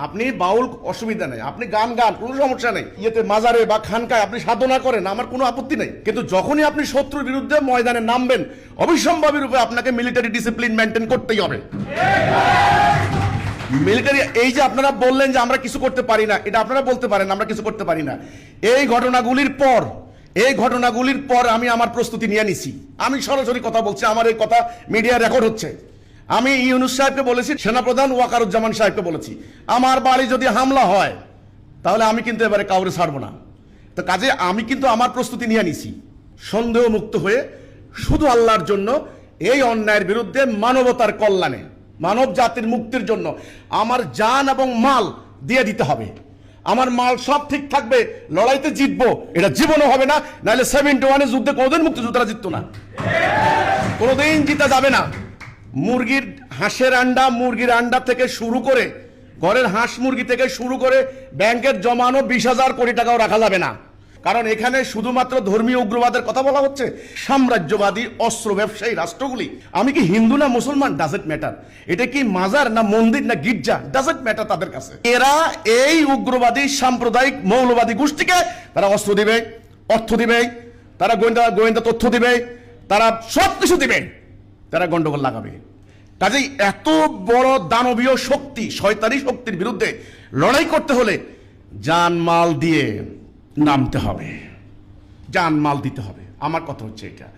আপনি বাউল অসুবিধা নেই, আপনি গান গান, কোনো সমস্যা নেই। ইয়েতে মাজারে বা খানকায় আপনি সাধনা করেন, আমার কোনো আপত্তি নেই। কিন্তু যখনই আপনি শত্রুর বিরুদ্ধে ময়দানে নামবেন, অবিসম্ভাবী রূপে আপনাকে মিলিটারি ডিসিপ্লিন মেনটেন করতেই হবে। মিলিটারি, এই যে আপনারা বললেন যে আমরা কিছু করতে পারি না, এটা আপনারা বলতে পারেন আমরা কিছু করতে পারি না। এই ঘটনাগুলির পর আমি আমার প্রস্তুতি নিয়ে নিছি। আমি সরাসরি কথা বলছি, আমার এই কথা মিডিয়া রেকর্ড হচ্ছে। আমি ইউনূস সাহেবকে বলেছি, সেনাপ্রধান ওয়াকারুজ্জামান সাহেবকে বলেছি, আমার বাড়ি যদি হামলা হয় তাহলে আমি কিন্তু এবারে কাউরে ছাড়বো না। তো কাজে আমি কিন্তু আমার প্রস্তুতি নিয়ে নিছি, সন্দেহ মুক্ত হয়ে শুধু আল্লাহর জন্য, এই অন্যায়ের বিরুদ্ধে, মানবতার কল্যাণে, মানব জাতির মুক্তির জন্য আমার জান এবং মাল দিয়ে দিতে হবে। আমার মাল সব ঠিক থাকবে, লড়াইতে জিতবো, এটা জীবনও হবে না। নাহলে 71-এ যুদ্ধে কোনোদিন মুক্তিযোদ্ধারা জিততো না, কোনোদিন জিতা যাবে না। হাঁসের আন্ডা, মুরগির আন্ডা থেকে শুরু করে, ঘরের হাঁস মুরগি থেকে শুরু করে ব্যাংকের জমানো 20,000 কোটি টাকাও রাখা যাবে না। কারণ এখানে শুধুমাত্র ধর্মীয় উগ্রবাদের কথা বলা হচ্ছে। সাম্রাজ্যবাদী অস্ত্র ব্যবসায়ী রাষ্ট্রগুলি, আমি কি হিন্দু না মুসলমান, ডাজেন্ট ম্যাটার। এটা কি মাজার না মন্দির না গির্জা, ডাজেন্ট ম্যাটার তাদের কাছে। এরা এই উগ্রবাদী সাম্প্রদায়িক মৌলবাদী গোষ্ঠীকে তারা অস্ত্র দিবে, অর্থ দিবে, তারা গোয়েন্দা তথ্য দিবে, তারা সব কিছু দিবে, তারা গন্ডগোল লাগাবে। কাজেই এত বড় দানবীয় শক্তি, শয়তানি শক্তির বিরুদ্ধে লড়াই করতে হলে জানমাল দিয়ে নামতে হবে, জানমাল দিতে হবে। আমার কথা হচ্ছে এটা।